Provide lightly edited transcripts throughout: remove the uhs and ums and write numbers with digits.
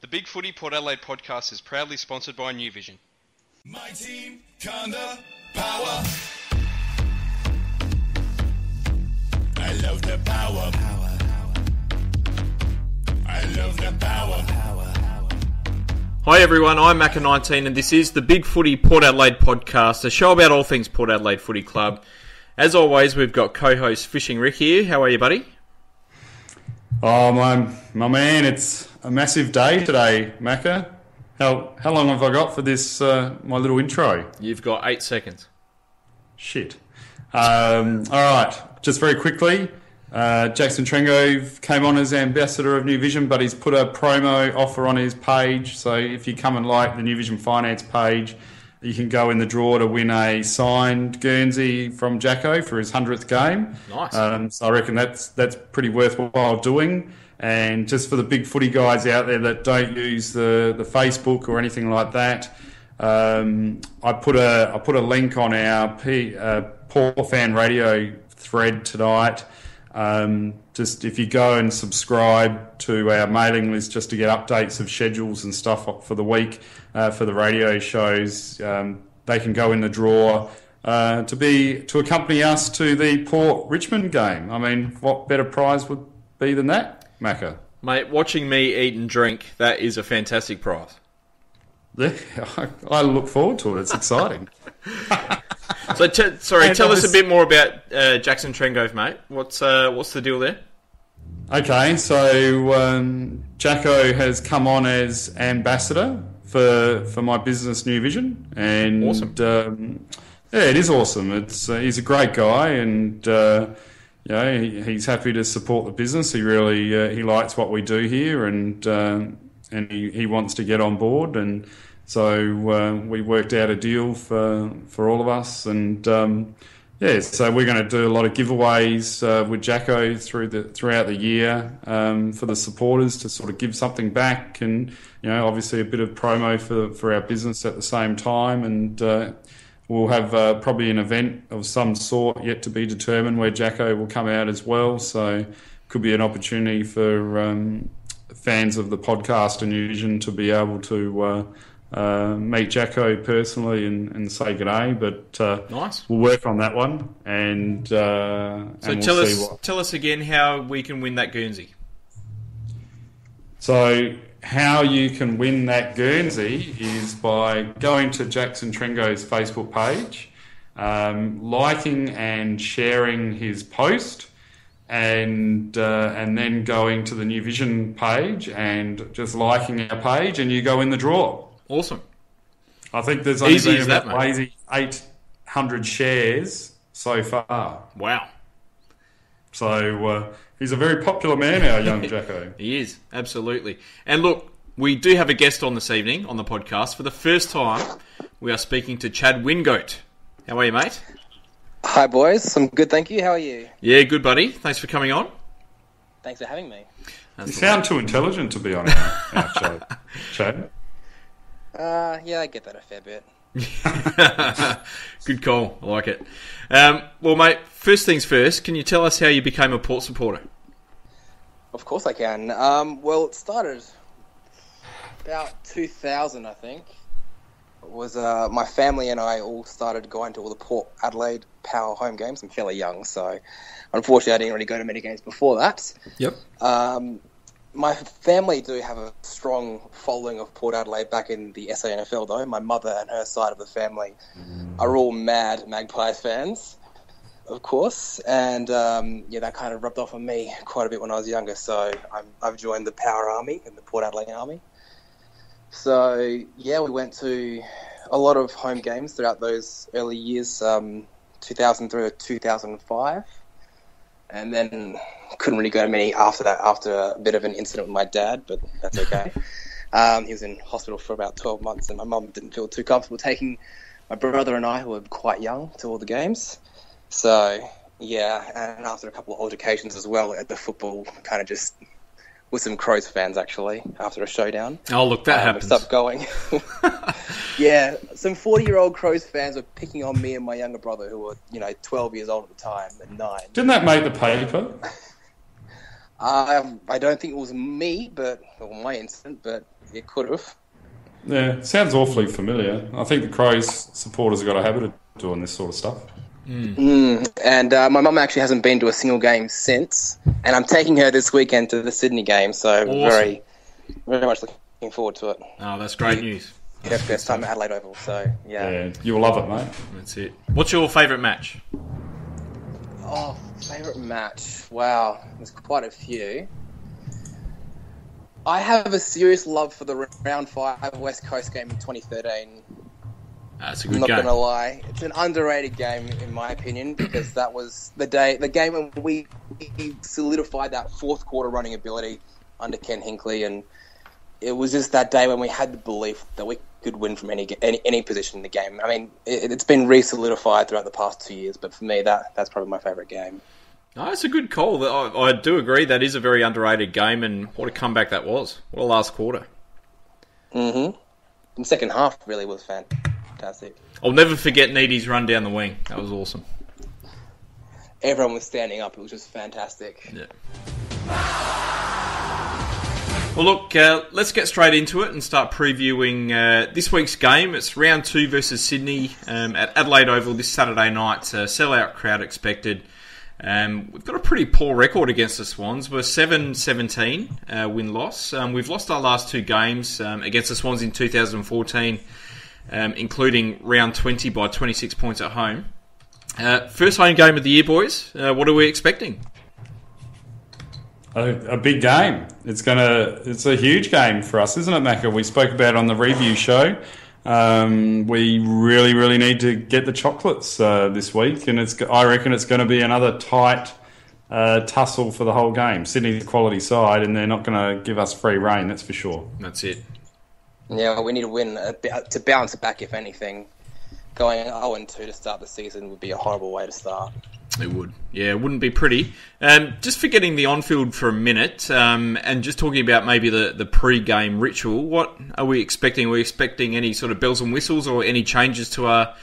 The Big Footy Port Adelaide podcast is proudly sponsored by New Vision. My team, Conda, power. I love the power. I love the power. Hi everyone, I'm Macca 19 and this is the Big Footy Port Adelaide podcast, a show about all things Port Adelaide Footy Club. As always, we've got co-host Fishing Rick here. How are you, buddy? Oh, my man, it's a massive day today, Macca. How long have I got for this, my little intro? You've got 8 seconds. Shit. All right, just very quickly, Jackson Trengove came on as ambassador of New Vision, but he's put a promo offer on his page. So if you come and like the New Vision Finance page, you can go in the draw to win a signed Guernsey from Jacko for his 100th game. Nice. So I reckon that's pretty worthwhile doing. And just for the big footy guys out there that don't use the Facebook or anything like that, I put a link on our Port Fan Radio thread tonight. Just if you go and subscribe to our mailing list just to get updates of schedules and stuff for the week for the radio shows, they can go in the draw to accompany us to the Port Richmond game. I mean, what better prize would be than that, Macca? Mate, watching me eat and drink, that is a fantastic prize. I look forward to it. It's exciting. So, tell us a bit more about Jackson Trengove, mate. What's the deal there? Okay, so Jacko has come on as ambassador for my business, New Vision, and awesome. Yeah, it is awesome. He's a great guy, and he's happy to support the business. He really he likes what we do here, and he wants to get on board, and so we worked out a deal for all of us, and so we're going to do a lot of giveaways with Jacko throughout the year for the supporters to sort of give something back, and obviously a bit of promo for our business at the same time, and we'll have probably an event of some sort yet to be determined where Jacko will come out as well. So could be an opportunity for fans of the podcast and New Vision to be able to meet Jacko personally and say good day, but nice. We'll work on that one. And so tell us again how we can win that Guernsey. So how you can win that Guernsey is by going to Jackson Trengove's Facebook page, liking and sharing his post, and then going to the New Vision page and just liking our page, and you go in the draw. Awesome. I think there's only Easy been as about that, mate. 800 shares so far. Wow. So he's a very popular man, our young Jacko. He is, absolutely. And look, we do have a guest on this evening on the podcast. For the first time, we are speaking to Chad WinGOAT. How are you, mate? Hi, boys. I'm good, thank you. How are you? Yeah, good, buddy. Thanks for coming on. Thanks for having me. You sound too intelligent to be on our show, Chad. Yeah, I get that a fair bit. Good call. I like it. Well, mate, first things first, can you tell us how you became a Port supporter? Of course I can. Well, it started about 2000, I think. It was my family and I all started going to all the Port Adelaide Power home games. I'm fairly young, so unfortunately I didn't really go to many games before that. Yep. My family do have a strong following of Port Adelaide back in the SANFL, though. My mother and her side of the family are all mad Magpies fans, of course. And, that kind of rubbed off on me quite a bit when I was younger. So I've joined the Power Army and the Port Adelaide Army. So, yeah, we went to a lot of home games throughout those early years, 2003 to 2005. And then couldn't really go to many after that, after a bit of an incident with my dad, but that's okay. He was in hospital for about 12 months, and my mum didn't feel too comfortable taking my brother and I, who were quite young, to all the games. So, yeah, and after a couple of altercations as well at the football, kind of just with some Crows fans, actually, after a showdown. Oh, look, that happens. Stopped going. Yeah, some 40-year-old Crows fans were picking on me and my younger brother, who were, 12 years old at the time and 9. Didn't that make the paper? I don't think it was me, or my incident, but it could have. Yeah, sounds awfully familiar. I think the Crows supporters have got a habit of doing this sort of stuff. And my mum actually hasn't been to a single game since, and I'm taking her this weekend to the Sydney game, so Awesome. very, very much looking forward to it. Oh, that's great news. Her first time at Adelaide Oval, so Yeah, you'll love it, mate. That's it. What's your favourite match? Oh, favourite match? Wow, there's quite a few. I have a serious love for the Round 5 West Coast game in 2013. That's a I'm good not game. going to lie. It's an underrated game, in my opinion, because that was the game when we solidified that fourth quarter running ability under Ken Hinkley, and it was just that day when we had the belief that we could win from any position in the game. I mean, it's been re-solidified throughout the past 2 years, but for me, that's probably my favourite game. No, it's a good call. I do agree that is a very underrated game, and what a comeback that was. What a last quarter. Mm-hmm. The second half really was fantastic. I'll never forget Needy's run down the wing. That was awesome. Everyone was standing up. It was just fantastic. Yeah. Well, look, let's get straight into it and start previewing this week's game. It's round 2 versus Sydney at Adelaide Oval this Saturday night. Sellout crowd expected. We've got a pretty poor record against the Swans. We're 7-17 win-loss. We've lost our last 2 games against the Swans in 2014, including round 20 by 26 points at home. First home game of the year, boys. What are we expecting? A big game. It's a huge game for us, isn't it, Macca? We spoke about it on the review show. We really, really need to get the chocolates this week, and I reckon it's going to be another tight tussle for the whole game. Sydney's a quality side, and they're not going to give us free rein, that's for sure. That's it. Yeah, we need to win to bounce it back, if anything. Going 0-2 to start the season would be a horrible way to start. It would. Yeah, it wouldn't be pretty. Just forgetting the on-field for a minute, and just talking about maybe the pre-game ritual, what are we expecting? Are we expecting any sort of bells and whistles or any changes to our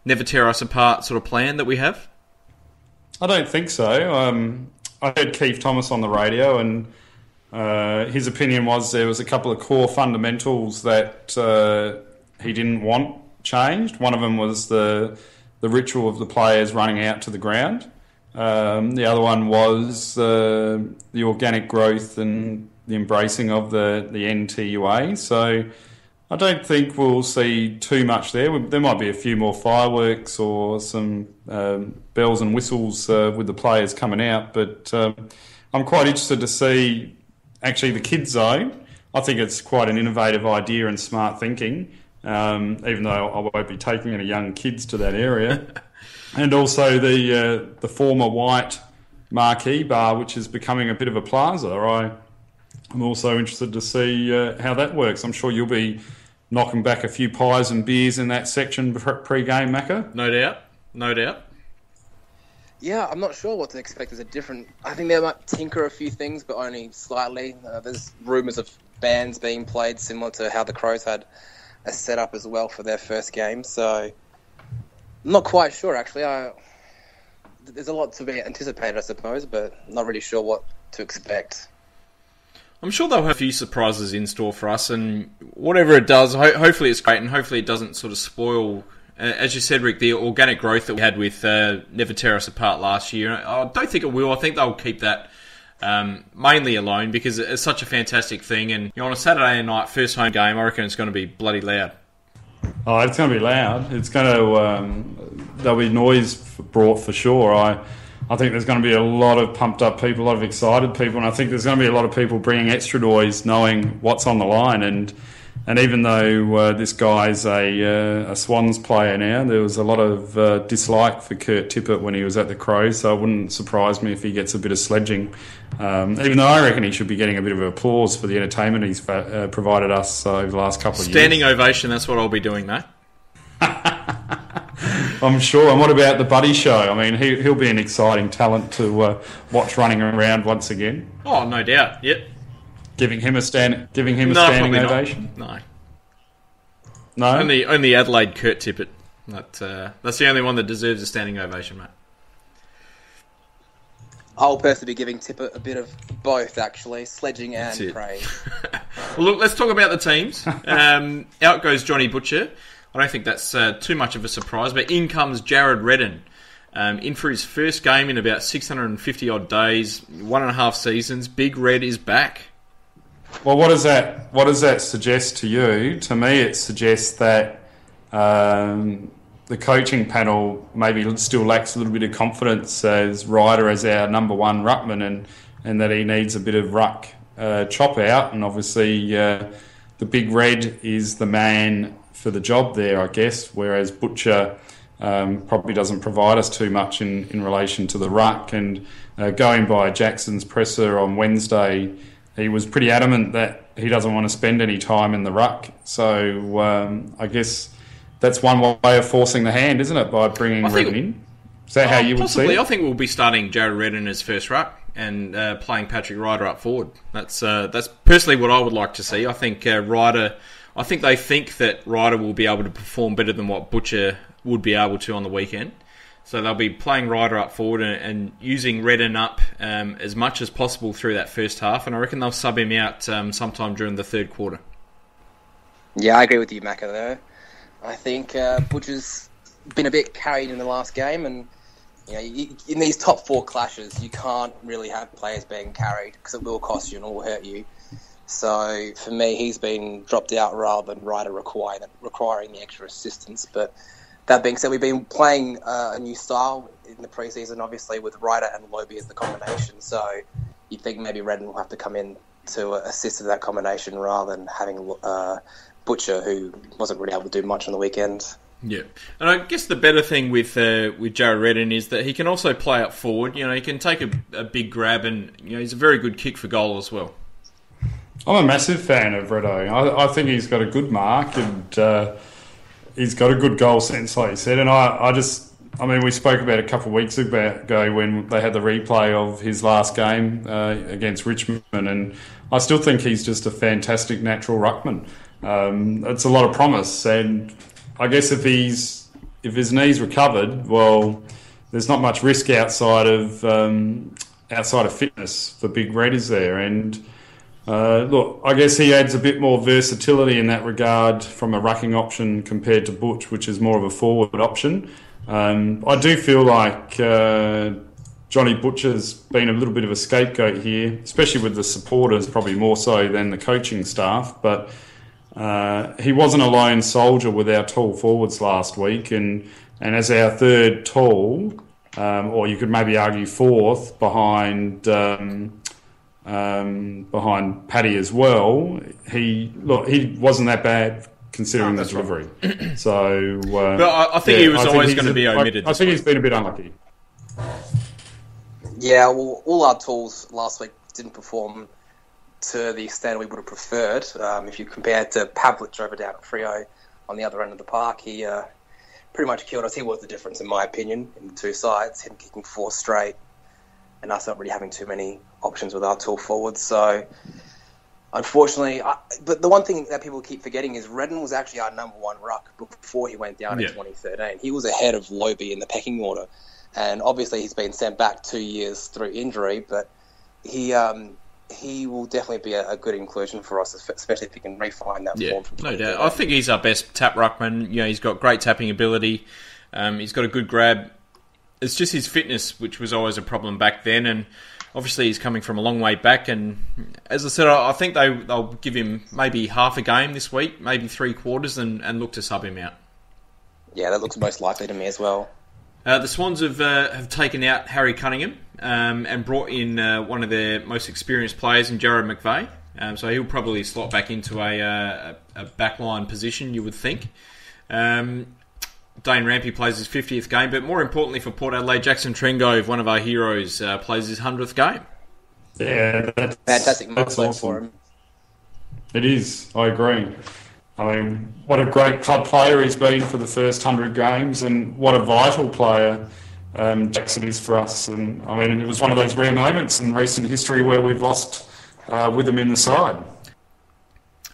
Never Tear Us Apart sort of plan that we have? I don't think so. I heard Keith Thomas on the radio, and his opinion was there was a couple of core fundamentals that he didn't want changed. One of them was the ritual of the players running out to the ground. The other one was the organic growth and the embracing of the NTUA. So I don't think we'll see too much there. There might be a few more fireworks or some bells and whistles with the players coming out, but I'm quite interested to see actually the kids zone. I think it's quite an innovative idea and smart thinking. Even though I won't be taking any young kids to that area. And also the former white marquee bar, which is becoming a bit of a plaza. I'm also interested to see how that works. I'm sure you'll be knocking back a few pies and beers in that section pre-game, Macca. No doubt. Yeah, I'm not sure what to expect as a different... I think they might tinker a few things, but only slightly. There's rumours of bands being played similar to how the Crows had a setup as well for their first game, so I'm not quite sure actually. There's a lot to be anticipated, I suppose, but not really sure what to expect. I'm sure they'll have a few surprises in store for us, and whatever it does, hopefully it's great, and hopefully it doesn't sort of spoil, as you said, Rick, the organic growth that we had with Never Tear Us Apart last year. I don't think it will. I think they'll keep that mainly alone because it's such a fantastic thing, and on a Saturday night first home game, I reckon it's going to be bloody loud. Oh, it's going to be loud. It's going to there'll be noise brought for sure. I think there's going to be a lot of pumped up people, a lot of excited people, and I think there's going to be a lot of people bringing extra noise, knowing what's on the line. And even though this guy's a Swans player now, there was a lot of dislike for Kurt Tippett when he was at the Crows, so it wouldn't surprise me if he gets a bit of sledging. Even though I reckon he should be getting a bit of applause for the entertainment he's provided us over the last couple of years. Standing ovation, that's what I'll be doing, mate. I'm sure. And what about the Buddy Show? I mean, he'll be an exciting talent to watch running around once again. Oh, no doubt. Yep. Giving him a standing ovation? No. No? Only Adelaide Kurt Tippett. That's the only one that deserves a standing ovation, mate. I'll personally be giving Tipper a bit of both, actually, sledging and praise. Well, look, let's talk about the teams. Out goes Johnny Butcher. I don't think that's too much of a surprise, but in comes Jarrad Redden. In for his first game in about 650-odd days, 1.5 seasons. Big Red is back. Well, what does that suggest to you? To me, it suggests that the coaching panel maybe still lacks a little bit of confidence as Ryder as our number one ruckman, and that he needs a bit of ruck chop out. And obviously, the Big Red is the man for the job there, I guess, whereas Butcher probably doesn't provide us too much in relation to the ruck. And going by Jackson's presser on Wednesday, he was pretty adamant that he doesn't want to spend any time in the ruck. So I guess that's one way of forcing the hand, isn't it, by bringing Redden in? Is that how you would see it? I think we'll be starting Jarrad Redden as first ruck and playing Patrick Ryder up forward. That's personally what I would like to see. I think Ryder. I think they think that Ryder will be able to perform better than what Butcher would be able to on the weekend. So they'll be playing Ryder up forward and using Redden up as much as possible through that first half. And I reckon they'll sub him out sometime during the third quarter. Yeah, I agree with you, Macca, though. I think Butcher's been a bit carried in the last game, and in these top four clashes, you can't really have players being carried because it will cost you and it will hurt you. So for me, he's been dropped out rather than Ryder requiring the extra assistance. But that being said, we've been playing a new style in the preseason, obviously, with Ryder and Lobie as the combination. So you'd think maybe Redden will have to come in to assist in that combination rather than having Butcher, who wasn't really able to do much on the weekend. Yeah, and I guess the better thing with Jarrad Redden is that he can also play up forward. He can take a big grab, and he's a very good kick for goal as well. I'm a massive fan of Reddo. I think he's got a good mark, and he's got a good goal sense, like you said. And we spoke about a couple of weeks ago when they had the replay of his last game against Richmond, and I still think he's just a fantastic natural ruckman. It's a lot of promise, and I guess if his knee's recovered, well, there's not much risk outside of fitness for Big Red, is there? And look, I guess he adds a bit more versatility in that regard from a rucking option compared to Butch, which is more of a forward option. I do feel like Johnny Butcher's been a little bit of a scapegoat here, especially with the supporters, probably more so than the coaching staff, but he wasn't a lone soldier with our tall forwards last week, and as our third tall, or you could maybe argue fourth behind Paddy as well. He wasn't that bad considering the delivery. Right. So, but I think he was always going to be omitted. I think he's been a bit unlucky. Yeah, well, all our tools last week didn't perform to the extent we would have preferred. If you compare to Pavlich over down at Freo on the other end of the park, he pretty much killed us. He was the difference, in my opinion, in the two sides, him kicking 4 straight and us not really having too many options with our tall forwards. So, unfortunately, but the one thing that people keep forgetting is Redden was actually our number one ruck before he went down in 2013. He was ahead of Lobie in the pecking order. And obviously he's been sent back 2 years through injury, but he will definitely be a good inclusion for us, especially if he can refine that form from 2013. No doubt. I think he's our best tap ruckman. He's got great tapping ability. He's got a good grab. It's just his fitness, which was always a problem back then, and obviously he's coming from a long way back. And as I said, I think they'll give him maybe half a game this week, maybe 3 quarters, and look to sub him out. Yeah, that looks most likely to me as well. The Swans have taken out Harry Cunningham and brought in one of their most experienced players in Jarrad McVeigh. So he'll probably slot back into a backline position, you would think. Dane Rampy plays his 50th game, but more importantly for Port Adelaide, Jackson Trengove, one of our heroes, plays his 100th game. Yeah, that's fantastic milestone awesome for him. It is, I agree. I mean, what a great club player he's been for the first 100 games, and what a vital player Jackson is for us. And I mean, it was one of those rare moments in recent history where we've lost with him in the side.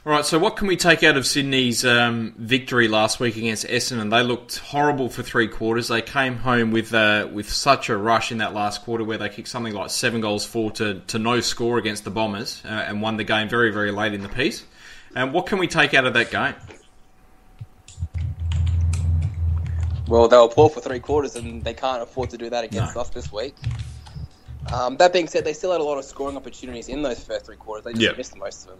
All right, so what can we take out of Sydney's victory last week against Essendon? They looked horrible for 3 quarters. They came home with such a rush in that last quarter where they kicked something like 7 goals for to no score against the Bombers and won the game very, very late in the piece. What can we take out of that game? Well, they were poor for 3 quarters, and they can't afford to do that against us this week. That being said, they still had a lot of scoring opportunities in those first 3 quarters. They just missed most of them.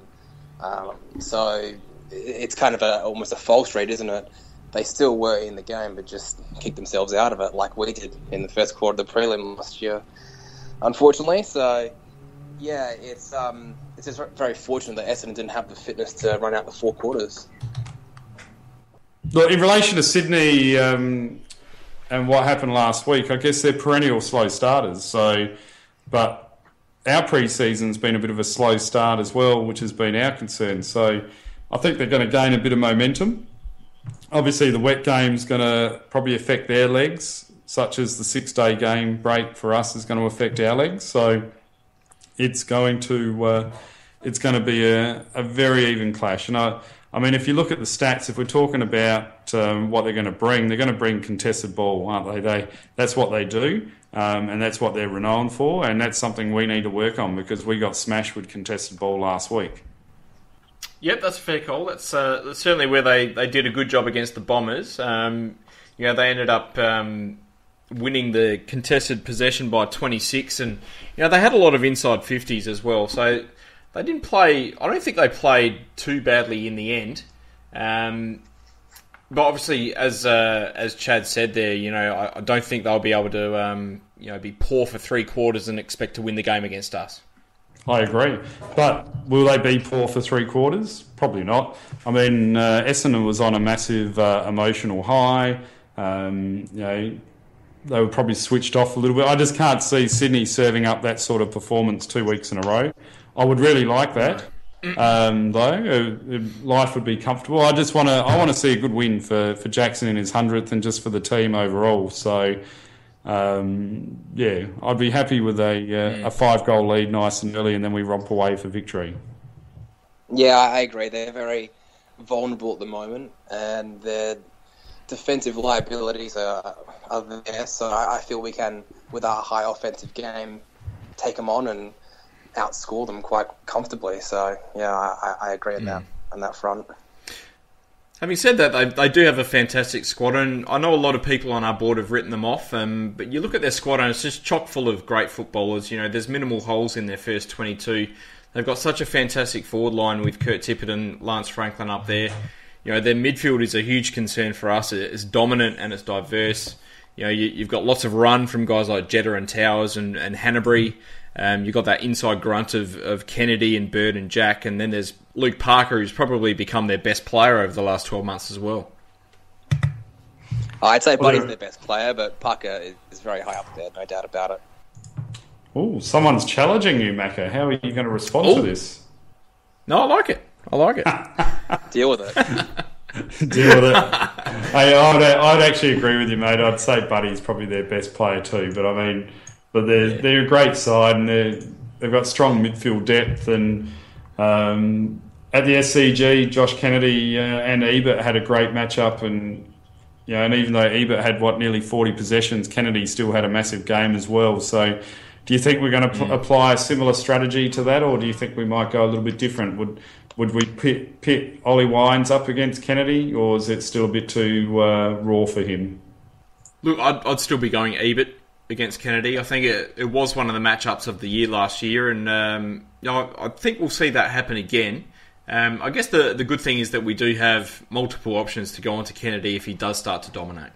So it's kind of almost a false read, isn't it? They still were in the game, but just kicked themselves out of it like we did in the first quarter of the prelim last year, unfortunately. So, yeah, it's just very fortunate that Essendon didn't have the fitness to run out the 4 quarters. Look, in relation to Sydney and what happened last week, I guess they're perennial slow starters. But our pre-season's been a bit of a slow start as well, which has been our concern. So I think they're going to gain a bit of momentum. Obviously, the wet game's going to probably affect their legs, such as the 6-day game break for us is going to affect our legs. So it's going to be a very even clash. And I mean, if you look at the stats, if we're talking about what they're going to bring contested ball, aren't they? That's what they do. And that's what they're renowned for, and that's something we need to work on because we got smashed with contested ball last week. Yep, that's a fair call. That's certainly where they did a good job against the Bombers. They ended up winning the contested possession by 26, and they had a lot of inside 50s as well. So they didn't play. I don't think they played too badly in the end. But obviously, as Chad said there, I don't think they'll be able to be poor for 3 quarters and expect to win the game against us. I agree. But will they be poor for 3 quarters? Probably not. I mean, Essendon was on a massive emotional high. They were probably switched off a little bit. I just can't see Sydney serving up that sort of performance 2 weeks in a row. I would really like that. Though life would be comfortable. I want to see a good win for Jackson in his 100th and just for the team overall. So I'd be happy with a 5-goal lead nice and early, and then we romp away for victory. Yeah, I agree. They're very vulnerable at the moment, and their defensive liabilities are there. So I feel we can, with our high offensive game, take them on and outscore them quite comfortably. So, yeah, I agree on that front. Having said that, they do have a fantastic squad, and I know a lot of people on our board have written them off, but you look at their squad and it's just chock full of great footballers. There's minimal holes in their first 22. They've got such a fantastic forward line with Kurt Tippett and Lance Franklin up there. Their midfield is a huge concern for us. It's dominant and it's diverse. You've got lots of run from guys like Jetta and Towers and Hanbury. You've got that inside grunt of Kennedy and Bird and Jack, and then there's Luke Parker, who's probably become their best player over the last 12 months as well. I'd say Buddy's their best player, but Parker is very high up there, no doubt about it. Oh, someone's challenging you, Macca. How are you going to respond to this? No, I like it. Deal with it. Deal with it. Hey, I'd actually agree with you, mate. I'd say Buddy's probably their best player too, but they're a great side, and they've got strong midfield depth. And at the SCG, Josh Kennedy and Ebert had a great matchup, and even though Ebert had nearly 40 possessions, Kennedy still had a massive game as well. So, do you think we're going to apply a similar strategy to that, or do you think we might go a little bit different? Would we pit Ollie Wines up against Kennedy, or is it still a bit too raw for him? Look, I'd still be going Ebert against Kennedy. I think it was one of the matchups of the year last year, and I think we'll see that happen again. I guess the good thing is that we do have multiple options to go on to Kennedy if he does start to dominate.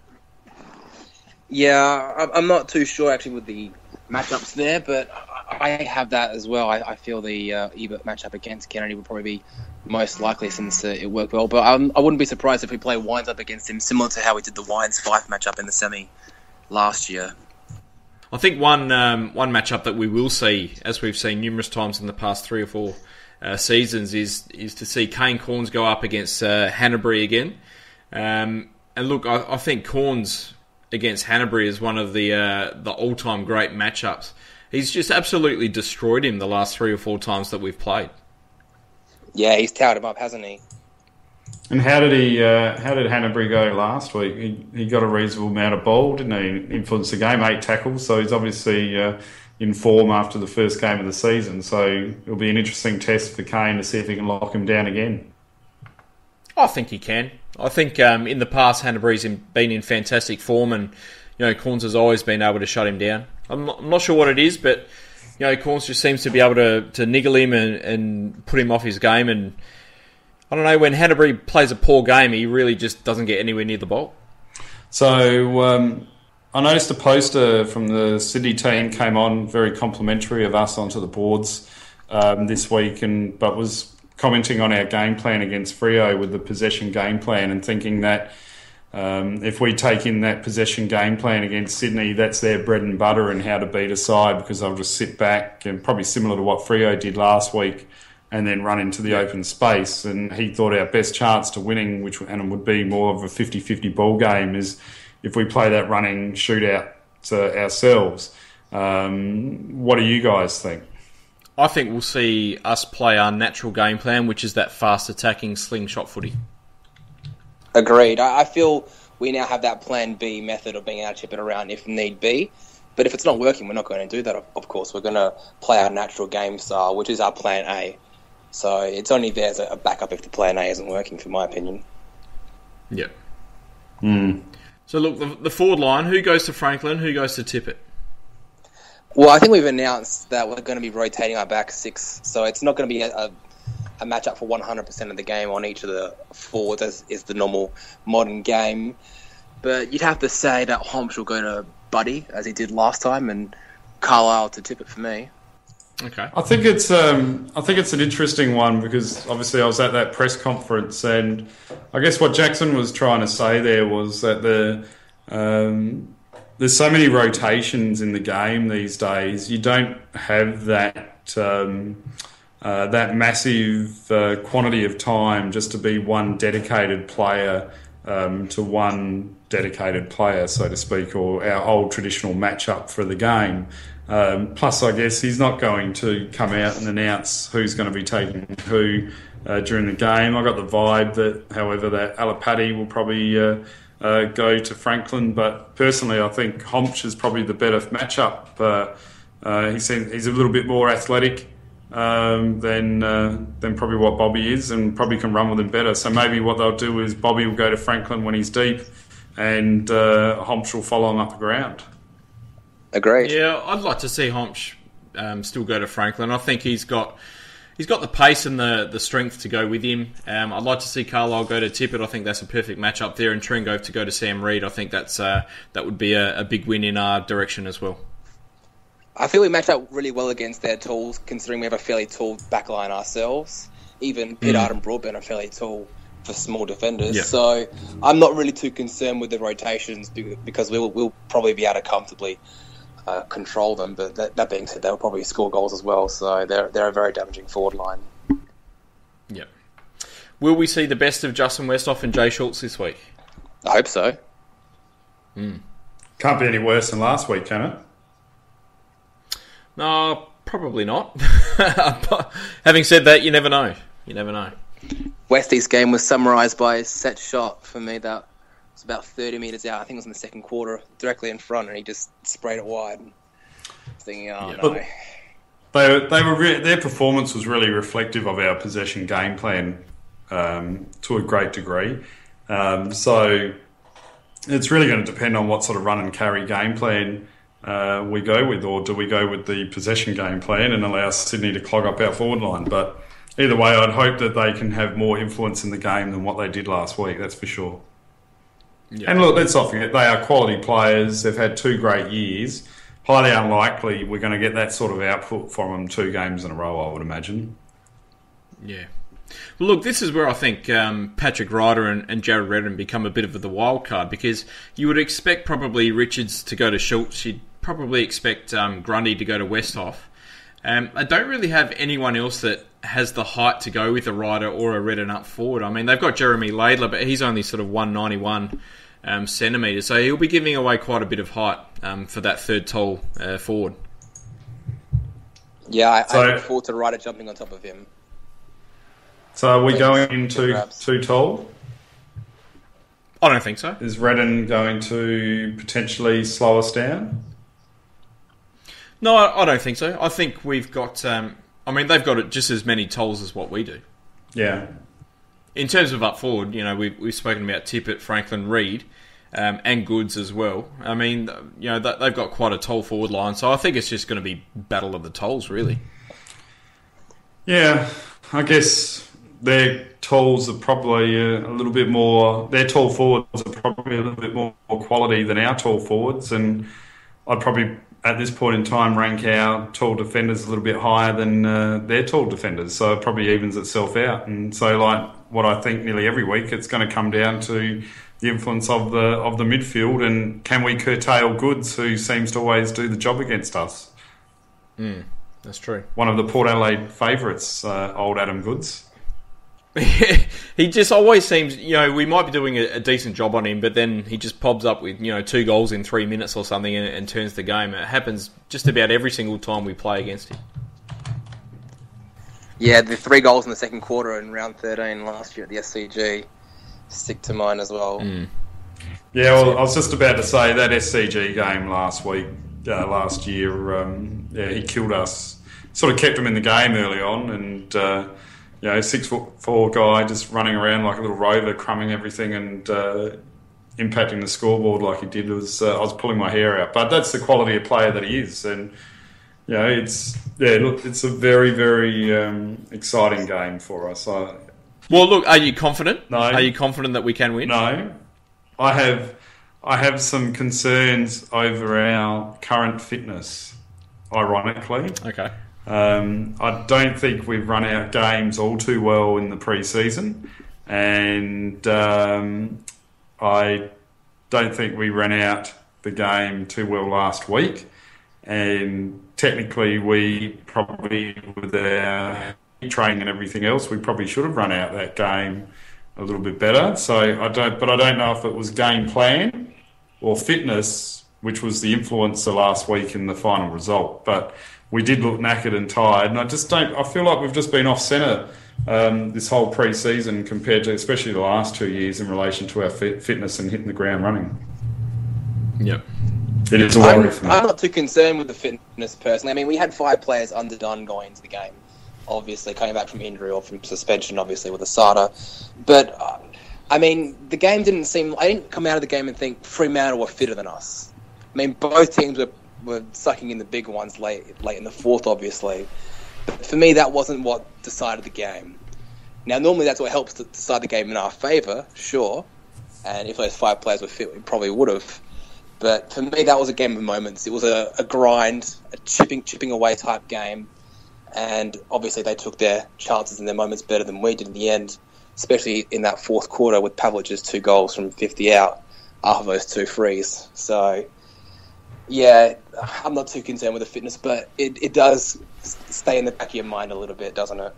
Yeah, I'm not too sure actually with the matchups there, but I have that as well. I feel the Ebert matchup against Kennedy would probably be most likely since it worked well. But I wouldn't be surprised if we play Wines up against him, similar to how we did the Wines-Fife matchup in the semi last year. I think one matchup that we will see, as we've seen numerous times in the past 3 or 4 seasons, is to see Kane Corns go up against Hanbury again. And look, I think Corns against Hanbury is one of the all-time great matchups. He's just absolutely destroyed him the last 3 or 4 times that we've played. Yeah, he's towered him up, hasn't he? And how did Hanbury go last week? He got a reasonable amount of ball, didn't he? Influenced the game, 8 tackles, so he's obviously in form after the first game of the season. So it'll be an interesting test for Kane to see if he can lock him down again. I think he can. I think in the past, Hanbury's been in fantastic form, and Corns has always been able to shut him down. I'm not sure what it is, but Corns just seems to be able to niggle him and put him off his game. And I don't know, when Hanbury plays a poor game, he really just doesn't get anywhere near the ball. So I noticed a poster from the Sydney team came on, very complimentary of us onto the boards this week, but was commenting on our game plan against Freo with the possession game plan, and thinking that if we take in that possession game plan against Sydney, that's their bread and butter and how to beat a side, because they'll just sit back, and probably similar to what Freo did last week, and then run into the open space. And he thought our best chance to winning, and it would be more of a 50-50 ball game, is if we play that running shootout ourselves. What do you guys think? I think we'll see us play our natural game plan, which is that fast attacking slingshot footy. Agreed. I feel we now have that plan B method of being able to chip it around if need be. But if it's not working, we're not going to do that, of course. We're going to play our natural game style, which is our plan A. So it's only there as a backup if the plan A isn't working, for my opinion. Yeah. So look, the forward line, who goes to Franklin, who goes to Tippett? Well, I think we've announced that we're going to be rotating our back six, so it's not going to be a match-up for 100% of the game on each of the forwards, as is the normal modern game. But you'd have to say that Homps will go to Buddy, as he did last time, and Carlisle to Tippett for me. Okay. I think it's an interesting one, because obviously I was at that press conference, and I guess what Jackson was trying to say there was that there's so many rotations in the game these days. You don't have that that massive quantity of time just to be one dedicated player to one dedicated player, so to speak, or our old traditional matchup for the game. Plus, I guess he's not going to come out and announce who's going to be taking who during the game. I got the vibe that, however, that Alapati will probably go to Franklin, but personally, I think Homch is probably the better matchup. He's a little bit more athletic than probably what Bobby is, and probably can run with him better. So maybe what they'll do is Bobby will go to Franklin when he's deep, and Homch will follow him up the ground. Agreed. Yeah, I'd like to see Homch still go to Franklin. I think he's got the pace and the strength to go with him. I'd like to see Carlisle go to Tippett. I think that's a perfect matchup there, and Trengove to go to Sam Reid. I think that would be a big win in our direction as well. I feel we match up really well against their tools, considering we have a fairly tall backline ourselves. Even Pittard and Broadbent are fairly tall for small defenders. Yeah. So I'm not really too concerned with the rotations, because we'll probably be able to comfortably control them. But that being said, they'll probably score goals as well. So they're a very damaging forward line. Yeah. Will we see the best of Justin Westhoff and Jay Schultz this week? I hope so. Can't be any worse than last week, can it? No, probably not. Having said that, you never know. You never know. Westie's game was summarised by a set shot for me that was about 30 metres out. I think it was in the second quarter, directly in front, and he just sprayed it wide. Thinking, no. Their performance was really reflective of our possession game plan to a great degree. So it's really going to depend on what sort of run and carry game plan we go with, or do we go with the possession game plan and allow Sydney to clog up our forward line? But either way, I'd hope that they can have more influence in the game than what they did last week, that's for sure. Yeah. And look, let's not forget, they are quality players. They've had 2 great years. Highly unlikely we're going to get that sort of output from them 2 games in a row, I would imagine. Yeah. Well, look, this is where I think Patrick Ryder and Jarrad Redden become a bit of the wild card, because you would expect probably Richards to go to Schultz. You'd probably expect Grundy to go to Westhoff. I don't really have anyone else that has the height to go with a Ryder or a Redden up forward. I mean, they've got Jeremy Laidler, but he's only sort of 191 centimetres, so he'll be giving away quite a bit of height for that third tall forward. Yeah, I look forward to Ryder jumping on top of him. So are we Please, going in congrats. too tall? I don't think so. Is Redden going to potentially slow us down? No, I don't think so. I think we've got... they've got just as many tolls as what we do. Yeah. In terms of up forward, we've spoken about Tippett, Franklin, Reid, and Goods as well. I mean, they've got quite a toll forward line, so I think it's just going to be battle of the tolls, really. Yeah, I guess their tolls are probably a little bit more... Their tall forwards are probably a little bit more quality than our tall forwards, and I'd probably, at this point in time, rank our tall defenders a little bit higher than their tall defenders, so it probably evens itself out. And so, like what I think nearly every week, it's going to come down to the influence of the midfield, and can we curtail Goods, who seems to always do the job against us. That's true. One of the Port Adelaide favourites, old Adam Goods. He just always seems, we might be doing a decent job on him, but then he just pops up with, 2 goals in 3 minutes or something and turns the game. It happens just about every single time we play against him. Yeah, the 3 goals in the second quarter in round 13 last year at the SCG stick to mind as well. Yeah, well, I was just about to say that SCG game last year, he killed us. Sort of kept him in the game early on, and 6'4" guy just running around like a little rover, crumbing everything and impacting the scoreboard like he did. I was pulling my hair out, but that's the quality of player that he is, and it's a very, very exciting game for us. Well, look, are you confident? No. Are you confident that we can win? No, I have some concerns over our current fitness, ironically. Okay. I don't think we've run our games all too well in the pre-season, and I don't think we ran out the game too well last week, and technically we probably, with our training and everything else, we probably should have run out that game a little bit better. So I don't know if it was game plan or fitness which was the influencer last week in the final result, but we did look knackered and tired, and I feel like we've just been off centre this whole pre-season compared to especially the last 2 years in relation to our fitness and hitting the ground running. Yep. It is a worry for me. I'm not too concerned with the fitness personally. I mean, we had 5 players underdone going into the game, obviously coming back from injury or from suspension, obviously with Asada. But I mean, the game didn't seem... I didn't come out of the game and think Fremantle were fitter than us. I mean, both teams were sucking in the big ones late in the fourth, obviously. But for me, that wasn't what decided the game. Now, normally that's what helps to decide the game in our favour, sure. And if those 5 players were fit, we probably would have. But for me, that was a game of moments. It was a grind, a chipping away type game. And obviously they took their chances and their moments better than we did in the end, especially in that fourth quarter with Pavlich's 2 goals from 50 out after those 2 frees. So... yeah, I'm not too concerned with the fitness, but it does stay in the back of your mind a little bit, doesn't it?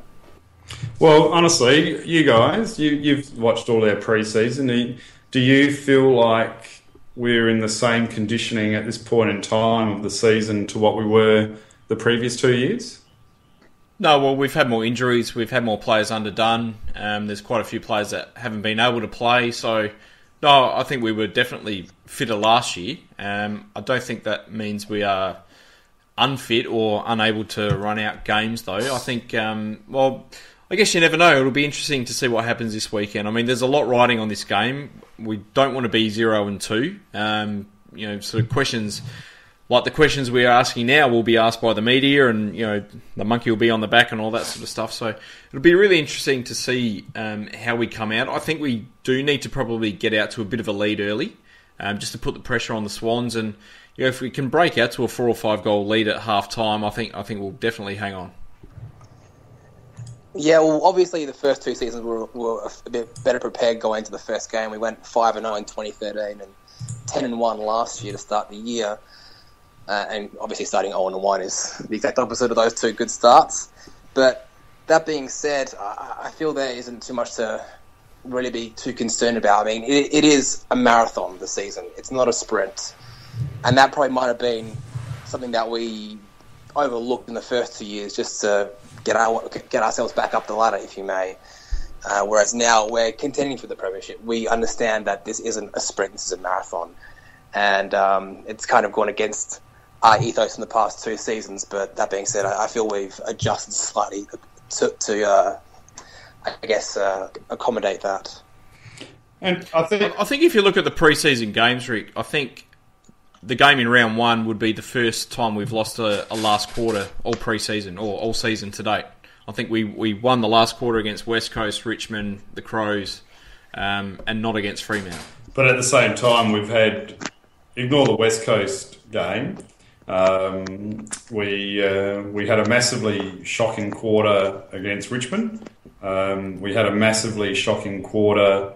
Well, honestly, you guys, you've watched all our pre-season. Do you feel like we're in the same conditioning at this point in time of the season to what we were the previous 2 years? No, well, we've had more injuries. We've had more players underdone. There's quite a few players that haven't been able to play, so... no, I think we were definitely fitter last year. I don't think that means we are unfit or unable to run out games, though. I think, I guess you never know. It'll be interesting to see what happens this weekend. I mean, there's a lot riding on this game. We don't want to be 0-2. Sort of questions... like the questions we are asking now will be asked by the media, and the monkey will be on the back and all that sort of stuff. So it'll be really interesting to see how we come out. I think we do need to probably get out to a bit of a lead early, just to put the pressure on the Swans. And if we can break out to a 4 or 5 goal lead at half time, I think we'll definitely hang on. Yeah, well, obviously the first 2 seasons were a bit better prepared going into the first game. We went 5-0 in 2013 and 10-1 last year to start the year. And obviously starting 0-1 is the exact opposite of those 2 good starts. But that being said, I feel there isn't too much to really be too concerned about. I mean, it is a marathon this season. It's not a sprint. And that probably might have been something that we overlooked in the first 2 years just to get ourselves back up the ladder, if you may. Whereas now we're contending for the premiership. We understand that this isn't a sprint, this is a marathon. And it's kind of gone against our ethos in the past 2 seasons. But that being said, I feel we've adjusted slightly to accommodate that. And I think if you look at the pre-season games, Rick, I think the game in round 1 would be the first time we've lost a last quarter all pre-season or all season to date. I think we won the last quarter against West Coast, Richmond, the Crows, and not against Fremantle. But at the same time, we've had, ignore the West Coast game, we had a massively shocking quarter against Richmond. We had a massively shocking quarter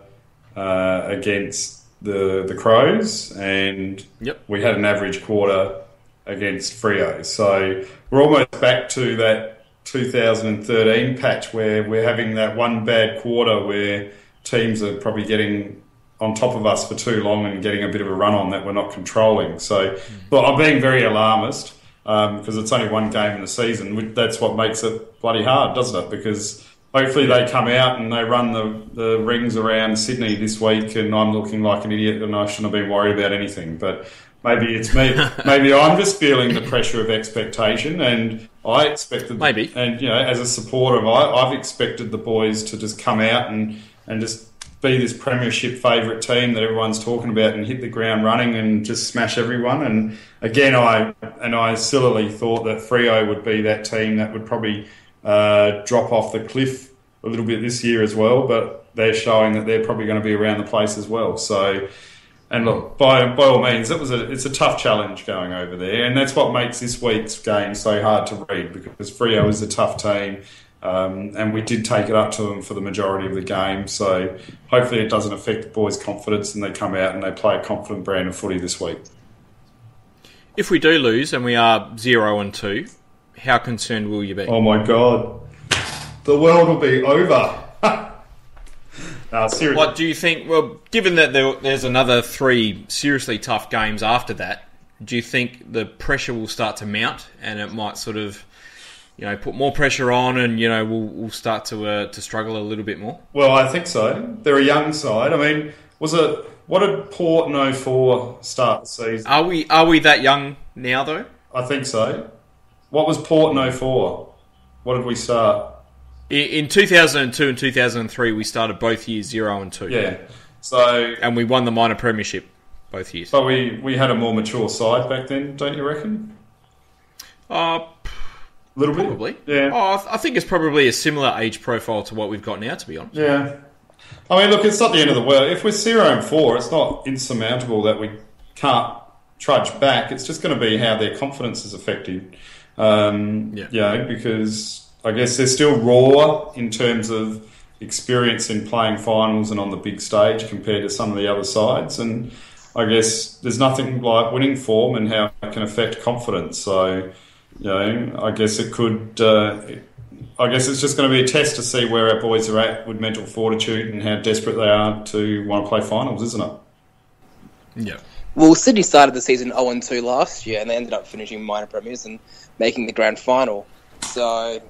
against the Crows, and we had an average quarter against Freo. So we're almost back to that 2013 patch where we're having that one bad quarter where teams are probably getting on top of us for too long and getting a bit of a run on that we're not controlling. So, but I'm being very alarmist because it's only one game in the season. That's what makes it bloody hard, doesn't it? Because hopefully they come out and they run the rings around Sydney this week and I'm looking like an idiot and I shouldn't have been worried about anything. But maybe it's me. Maybe I'm just feeling the pressure of expectation, and I expected. Maybe. And as a supporter, I've expected the boys to just come out and just be this premiership favourite team that everyone's talking about and hit the ground running and just smash everyone. And again, I sillily thought that Freo would be that team that would probably drop off the cliff a little bit this year as well. But they're showing that they're probably going to be around the place as well. So. And look, by all means, it's a tough challenge going over there, and that's what makes this week's game so hard to read, because Freo is a tough team, and we did take it up to them for the majority of the game. So hopefully it doesn't affect the boys' confidence and they come out and they play a confident brand of footy this week. If we do lose and we are 0-2, how concerned will you be? Oh my God, the world will be over. Seriously. What do you think? Well, given that there's another 3 seriously tough games after that, do you think the pressure will start to mount and it might sort of, put more pressure on, and we'll start to struggle a little bit more? Well, I think so. They're a young side. I mean, what did Port in 04 start the season? Are we that young now though? I think so. What was Port in 04? What did we start? In 2002 and 2003, we started both years 0-2. Yeah. And we won the minor premiership both years. But we had a more mature side back then, don't you reckon? A little bit? Probably. Yeah. I think it's probably a similar age profile to what we've got now, to be honest. Yeah. I mean, look, it's not the end of the world. If we're 0-4, it's not insurmountable that we can't trudge back. It's just going to be how their confidence is affected. Because I guess they're still raw in terms of experience in playing finals and on the big stage compared to some of the other sides. And I guess there's nothing like winning form and how it can affect confidence. So, I guess it could... I guess it's just going to be a test to see where our boys are at with mental fortitude and how desperate they are to want to play finals, isn't it? Yeah. Well, Sydney started the season 0-2 last year, and they ended up finishing minor premiers and making the grand final. So...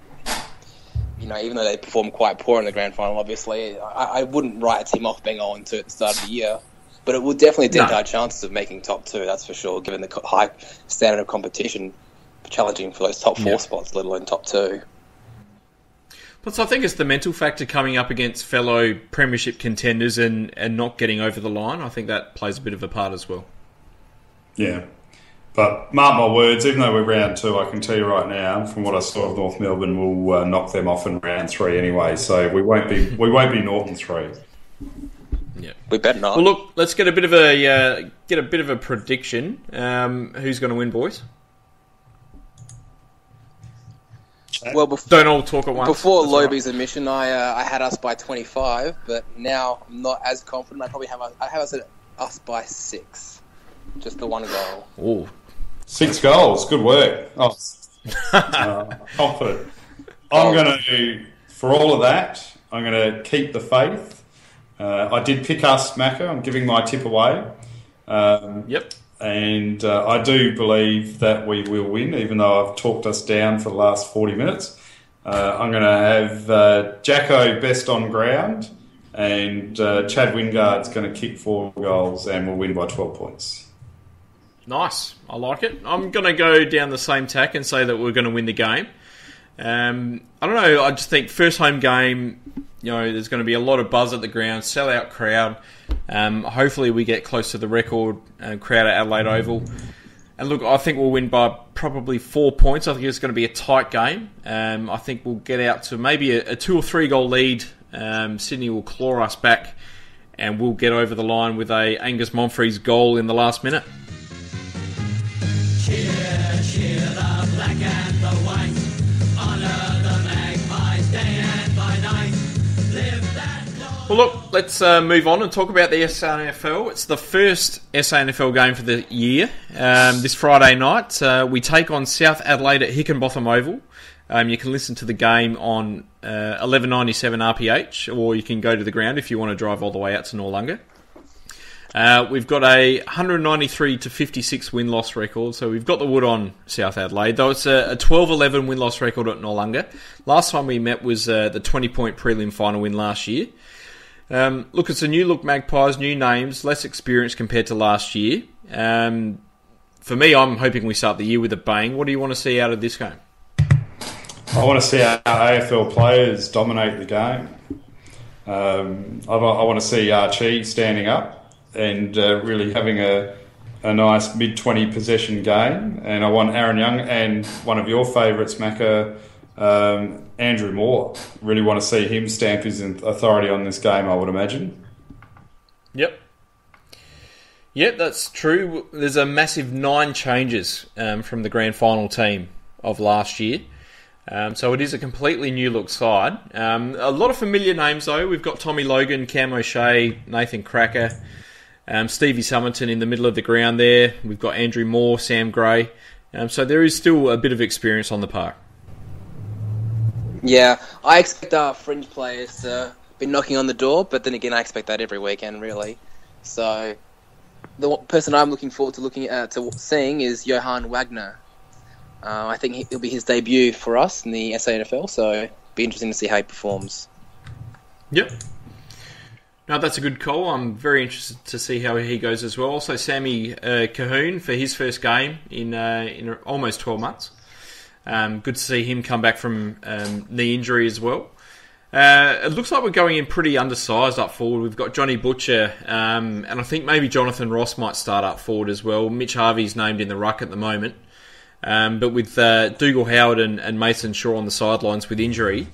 even though they performed quite poor in the grand final, obviously, I wouldn't write a team off being 0-2 at the start of the year. But it would definitely dent our chances of making top 2, that's for sure, given the high standard of competition challenging for those top 4 spots, let alone top 2. But so I think it's the mental factor coming up against fellow premiership contenders and not getting over the line. I think that plays a bit of a part as well. Yeah. But mark my words, even though we're round 2, I can tell you right now, from what I saw of North Melbourne, we'll knock them off in round 3 anyway. So we won't be Northern 3. Yeah, we better not. Well, look, let's get a bit of a prediction. Who's going to win, boys? Well, don't all talk at once. Before Lobie's admission, I had us by 25, but now I'm not as confident. I probably have us by 6. Just the 1 goal. Oh, 6 goals. Good work. Oh, confident. I'm going to, for all of that, I'm going to keep the faith. I did pick us, Macca. I'm giving my tip away. Yep. And I do believe that we will win, even though I've talked us down for the last 40 minutes. I'm going to have Jacko best on ground, and Chad WinGOAT's going to kick 4 goals, and we'll win by 12 points. Nice. I like it. I'm going to go down the same tack and say that we're going to win the game. I don't know. I just think first home game, there's going to be a lot of buzz at the ground, sell-out crowd. Hopefully we get close to the record crowd at Adelaide Oval. And look, I think we'll win by probably 4 points. I think it's going to be a tight game. I think we'll get out to maybe a 2 or 3 goal lead. Sydney will claw us back, and we'll get over the line with a Angus Monfries goal in the last minute. Cheer, cheer the black and the white. Honour the Magpies day and by night. Live that glory. Well, look, let's move on and talk about the SANFL. It's the first SANFL game for the year. This Friday night, we take on South Adelaide at Hickenbotham Oval. You can listen to the game on 1197 RPH, or you can go to the ground if you want to drive all the way out to Noarlunga. We've got a 193 to 56 win-loss record, so we've got the wood on South Adelaide, though it's a 12-11 win-loss record at Noarlunga. Last time we met was the 20-point prelim final win last year. Look, it's a new-look Magpies, new names, less experience compared to last year. For me, I'm hoping we start the year with a bang. What do you want to see out of this game? I want to see our AFL players dominate the game. I want to see Archie standing up and really having a nice mid-20 possession game. And I want Aaron Young and one of your favourites, Macca, Andrew Moore. Really want to see him stamp his authority on this game, I would imagine. Yep, that's true. There's a massive 9 changes from the grand final team of last year. So it is a completely new look side. A lot of familiar names though. We've got Tommy Logan, Cam O'Shea, Nathan Cracker, Stevie Summerton in the middle of the ground there. We've got Andrew Moore, Sam Gray. So there is still a bit of experience on the park. Yeah, I expect our fringe players to be knocking on the door, but then again, I expect that every weekend, really. So the person I'm looking forward to seeing is Johan Wagner. I think it'll be his debut for us in the SANFL, so it'll be interesting to see how he performs. Yep. No, that's a good call. I'm very interested to see how he goes as well. Also, Sammy Cahoon for his first game in almost 12 months. Good to see him come back from knee injury as well. It looks like we're going in pretty undersized up forward. We've got Johnny Butcher, and I think maybe Jonathan Ross might start up forward as well. Mitch Harvey's named in the ruck at the moment. But with Dougal Howard and Mason Shaw on the sidelines with injury,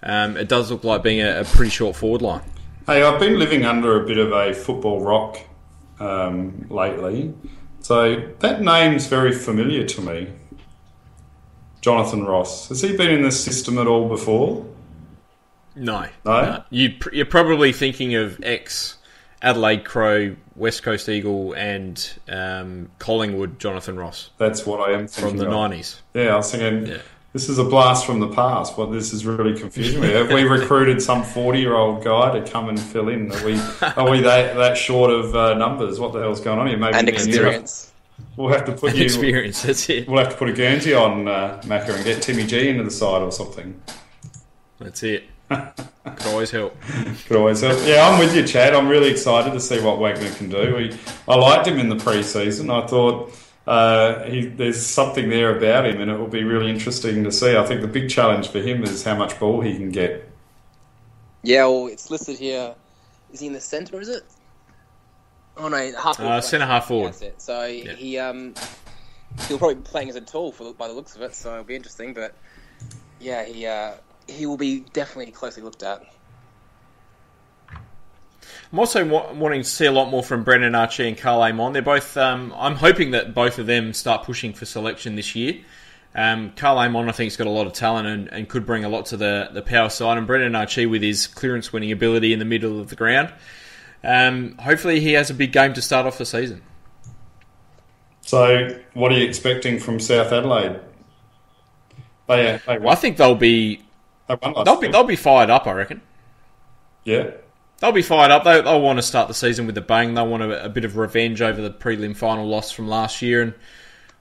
it does look like being a pretty short forward line. Hey, I've been living under a bit of a football rock lately, so that name's very familiar to me. Jonathan Ross. Has he been in this system at all before? No. You're probably thinking of ex-Adelaide Crow, West Coast Eagle and Collingwood Jonathan Ross. That's what I am thinking from the of. 90s. Yeah, I was thinking, this is a blast from the past. Well, this is really confusing me. Have we recruited some 40-year-old guy to come and fill in? Are we that short of numbers? What the hell's going on here? Maybe and experience. We'll have to put experience. That's it. We'll have to put a Guernsey on Macca and get Timmy G into the side or something. That's it. Could always help. Yeah, I'm with you, Chad. I'm really excited to see what Wagner can do. I liked him in the pre-season. I thought there's something there about him, and it will be really interesting to see. I think the big challenge for him is how much ball he can get. Yeah, well, it's listed here. Is he in the centre, is it? Oh, no, half forward. Centre half forward. That's it. So he'll probably be playing as a tall by the looks of it, so it'll be interesting. But yeah, he will be definitely closely looked at. I'm also wanting to see a lot more from Brendan Archie and Carl Amon. They're both. I'm hoping that both of them start pushing for selection this year. Carl Amon, I think, has got a lot of talent and could bring a lot to the power side. And Brendan Archie, with his clearance-winning ability in the middle of the ground, hopefully he has a big game to start off the season. So, what are you expecting from South Adelaide? I think they'll be fired up, I reckon. Yeah. They'll be fired up. They'll want to start the season with a bang. They'll want a bit of revenge over the prelim final loss from last year. And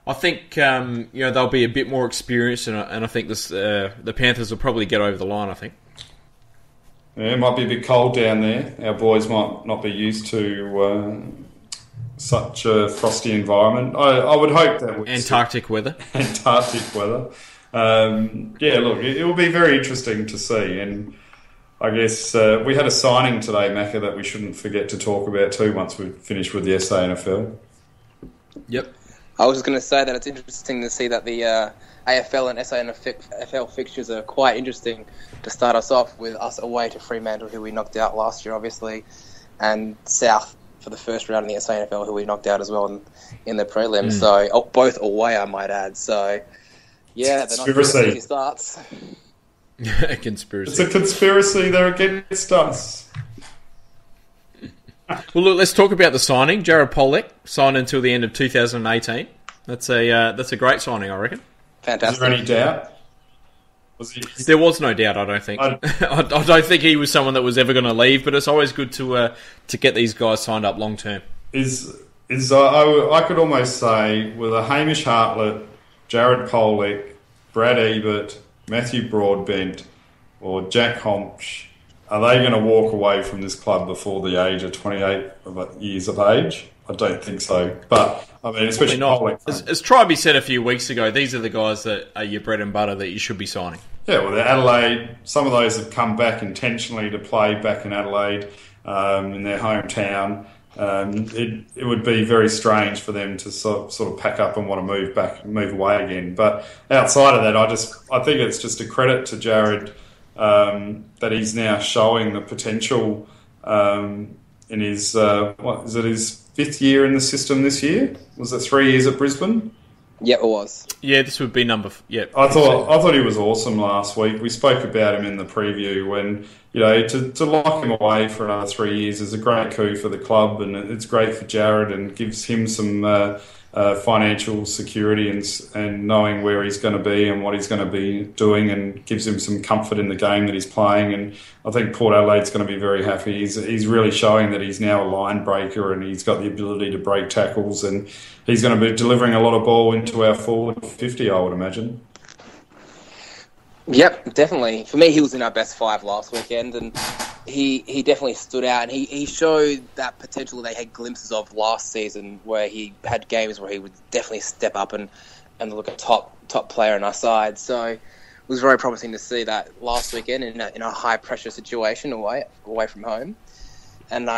I think they'll be a bit more experienced, and I think the Panthers will probably get over the line. I think. Yeah, it might be a bit cold down there. Our boys might not be used to such a frosty environment. I would hope that Antarctic weather. Antarctic weather. Look, it will be very interesting to see. And I guess we had a signing today, Macca, that we shouldn't forget to talk about too once we've finished with the SANFL. Yep. I was just going to say that it's interesting to see that the AFL and SANFL fixtures are quite interesting to start us off with us away to Fremantle, who we knocked out last year, obviously, and South for the first round in the SANFL, who we knocked out as well in the prelims. So both away, I might add. So they're not easy starts. A conspiracy. It's a conspiracy. They're against us. Well, look, let's talk about the signing. Jarrad Redden signed until the end of 2018. That's a great signing, I reckon. Fantastic. Is there any doubt? There was no doubt, I don't think. I don't think he was someone that was ever going to leave, but it's always good to get these guys signed up long term. I could almost say with a Hamish Hartlett, Jarrad Redden, Brad Ebert, Matthew Broadbent, or Jack Homch, are they going to walk away from this club before the age of 28 years of age? I don't think so. But, I mean, especially not. As Tribey said a few weeks ago, these are the guys that are your bread and butter that you should be signing. Yeah, well, Adelaide, some of those have come back intentionally to play back in Adelaide, in their hometown. It would be very strange for them to sort of pack up and want to move away again. But outside of that, I think it's just a credit to Jarrad that he's now showing the potential in his his fifth year in the system this year? Was it 3 years at Brisbane? Yeah, it was. Yeah, this would be I thought he was awesome last week. We spoke about him in the preview when, to lock him away for another 3 years is a great coup for the club, and it's great for Jarrad and gives him some financial security and knowing where he's going to be and what he's going to be doing, and gives him some comfort in the game that he's playing. And I think Port Adelaide's going to be very happy. He's really showing that he's now a line breaker and he's got the ability to break tackles, and he's going to be delivering a lot of ball into our forward 50, I would imagine. Yep, definitely. For me, he was in our best five last weekend, and he definitely stood out, and he showed that potential they had glimpses of last season, where he had games where he would definitely step up and look a top player on our side. So it was very promising to see that last weekend in a high pressure situation away from home. And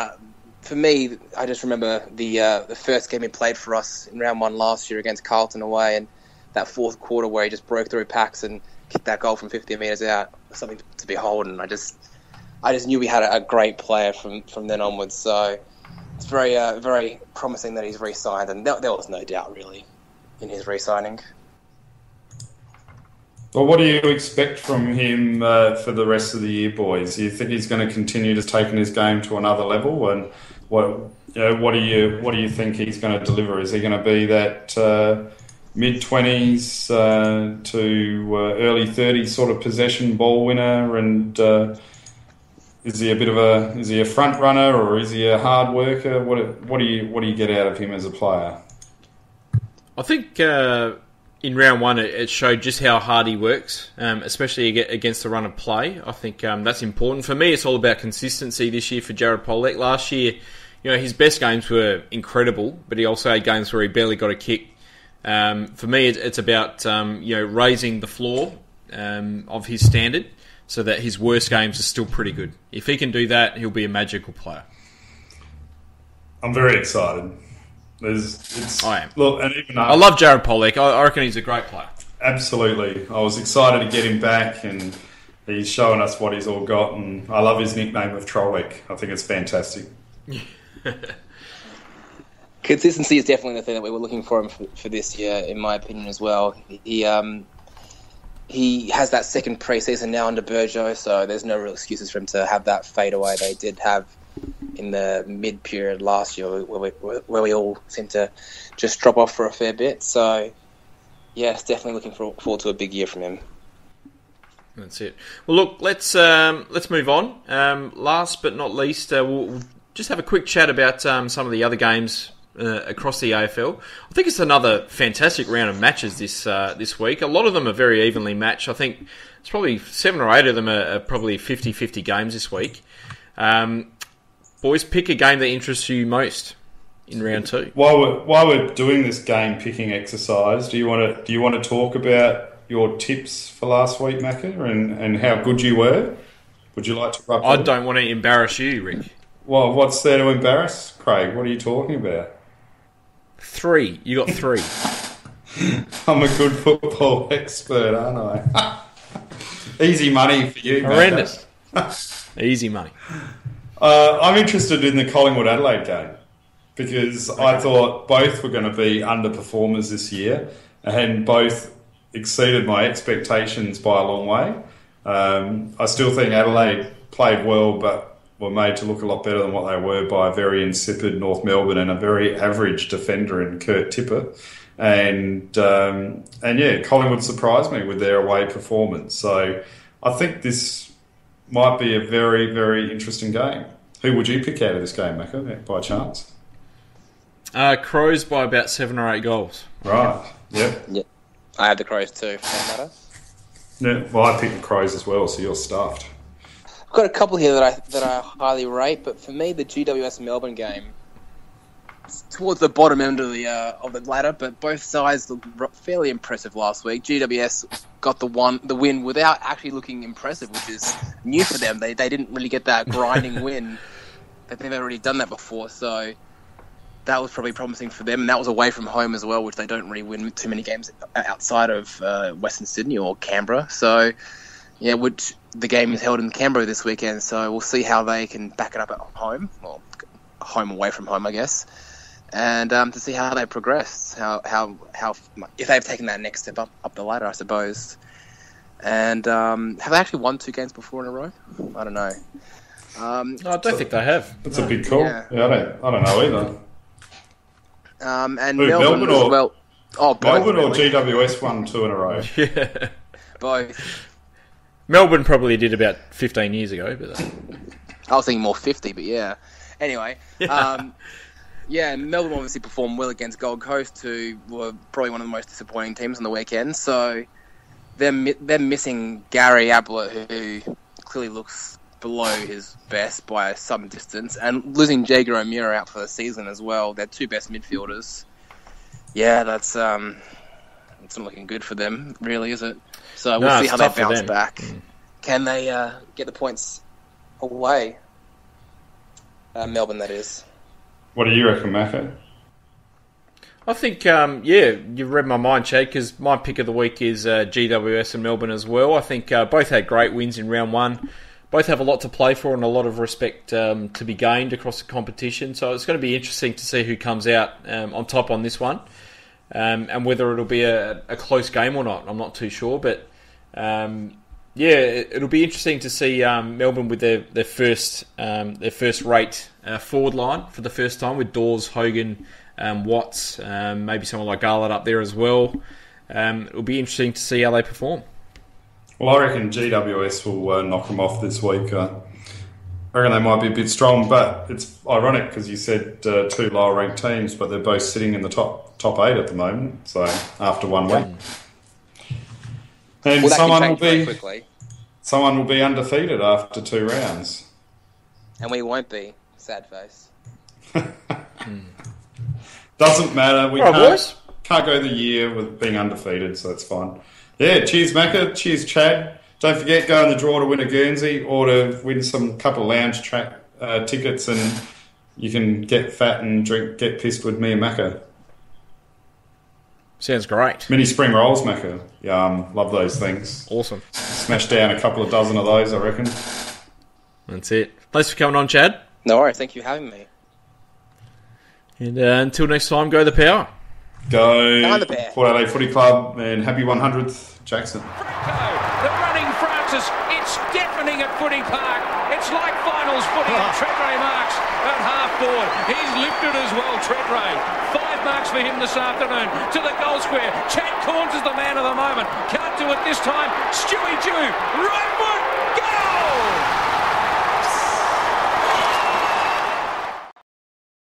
for me, I just remember the first game he played for us in round one last year against Carlton away, and that fourth quarter where he just broke through packs and kicked that goal from 50 metres out, something to behold. And I just knew we had a great player from then onwards. So it's very very promising that he's re-signed, and there was no doubt really in his re-signing. Well, what do you expect from him for the rest of the year, boys? Do you think he's going to continue to taking his game to another level? And what do you think he's going to deliver? Is he going to be that mid-20s to early 30s sort of possession ball winner? And is he a front runner, or is he a hard worker? What do you get out of him as a player? I think in round one it showed just how hard he works, especially against the run of play. I think that's important. For me, it's all about consistency this year for Jarrad Redden. Last year, his best games were incredible, but he also had games where he barely got a kick. For me, it's about raising the floor of his standard so that his worst games are still pretty good. If he can do that, he'll be a magical player. I'm very excited. I am. Look, and even I love Jarrad Redden. I reckon he's a great player. Absolutely. I was excited to get him back, and he's showing us what he's all got, and I love his nickname of Trollick. I think it's fantastic. Consistency is definitely the thing that we were looking for him for this year, in my opinion, as well. He has that second pre-season now under Burjo, so there's no real excuses for him to have that fade away they did have in the mid-period last year, where we all seemed to just drop off for a fair bit. So, yes, definitely looking forward to a big year from him. That's it. Well, look, let's move on. Last but not least, we'll just have a quick chat about some of the other games across the AFL. I think it's another fantastic round of matches this week. A lot of them are very evenly matched. I think it's probably 7 or 8 of them are probably 50-50 games this week. Boys, pick a game that interests you most in round 2. While we're doing this game picking exercise, do you want to talk about your tips for last week, Macca, and how good you were? Would you like to rub? I don't want to embarrass you, Rick. Well, what's there to embarrass, Craig? What are you talking about? 3. You got 3. I'm a good football expert, aren't I? Easy money for you, Horrendous. Easy money. I'm interested in the Collingwood Adelaide game because I thought both were going to be underperformers this year and both exceeded my expectations by a long way. I still think Adelaide played well, but were made to look a lot better than what they were by a very insipid North Melbourne and a very average defender in Kurt Tipper. And yeah, Collingwood surprised me with their away performance. So I think this might be a very, very interesting game. Who would you pick out of this game, Macca, by chance? Crows by about 7 or 8 goals. Right, yep. Yeah. I have the Crows too, for that matter. Yeah, well, I picked the Crows as well, so you're stuffed. I've got a couple here that I highly rate, but for me, the GWS Melbourne game, it's towards the bottom end of the ladder, but both sides looked fairly impressive last week. GWS got the win without actually looking impressive, which is new for them. They didn't really get that grinding win. They've never really done that before, so that was probably promising for them. And that was away from home as well, which they don't really win too many games outside of Western Sydney or Canberra. So, yeah, the game is held in Canberra this weekend, so we'll see how they can back it up at home, well, home away from home, I guess, and to see how they progress, how if they've taken that next step up the ladder, I suppose. And have they actually won 2 games before in a row? I don't know. I don't think they have. That's a big call. Yeah, I don't know either. And Who, Melbourne as well. Oh, both, Melbourne really. or GWS won 2 in a row? Yeah. Both. Melbourne probably did about 15 years ago, but I was thinking more 50, but yeah. Anyway, yeah, Melbourne obviously performed well against Gold Coast, who were probably one of the most disappointing teams on the weekend. So they're missing Gary Ablett, who clearly looks below his best by some distance, and losing Jager O'Meara out for the season as well. Their 2 best midfielders. Yeah, that's it's not looking good for them, really, is it? So we'll see how they bounce back. Can they get the points away? Melbourne, that is. What do you reckon, Macca? I think, yeah, you've read my mind, Chad, because my pick of the week is GWS and Melbourne as well. I think both had great wins in round 1. Both have a lot to play for and a lot of respect to be gained across the competition. So it's going to be interesting to see who comes out on top on this one. And whether it'll be a close game or not, I'm not too sure. But yeah, it'll be interesting to see Melbourne with their first rate forward line for the first time with Dawes, Hogan, Watts, maybe someone like Garland up there as well. It'll be interesting to see how they perform. Well, I reckon GWS will knock them off this week. I reckon they might be a bit strong, but it's ironic because you said 2 lower-ranked teams, but they're both sitting in the top 8 at the moment. So after 1 week, and someone will be undefeated after 2 rounds, and we won't be. Sad face. Doesn't matter. We boys. can't go the year with being undefeated, so it's fine. Yeah, cheers, Macca. Cheers, Chad. Don't forget, go in the draw to win a Guernsey or to win some couple of lounge track tickets, and you can get fat and get pissed with me and Macca. Sounds great. Mini spring rolls, Macca. Love those things. Awesome. Smash down a couple of dozen of those, I reckon. That's it. Thanks for coming on, Chad. No worries. Thank you for having me. And until next time, go the power. Go the Bear. Port Adelaide Footy Club, and happy 100th, Jackson. The running Francis, it's deafening at Footy Park. It's like finals footy, and Treadray marks at half-board. He's lifted as well, Treadray. 5 marks for him this afternoon. To the goal square. Chad Corns is the man of the moment. Can't do it this time. Stewie Jew, right foot, goal!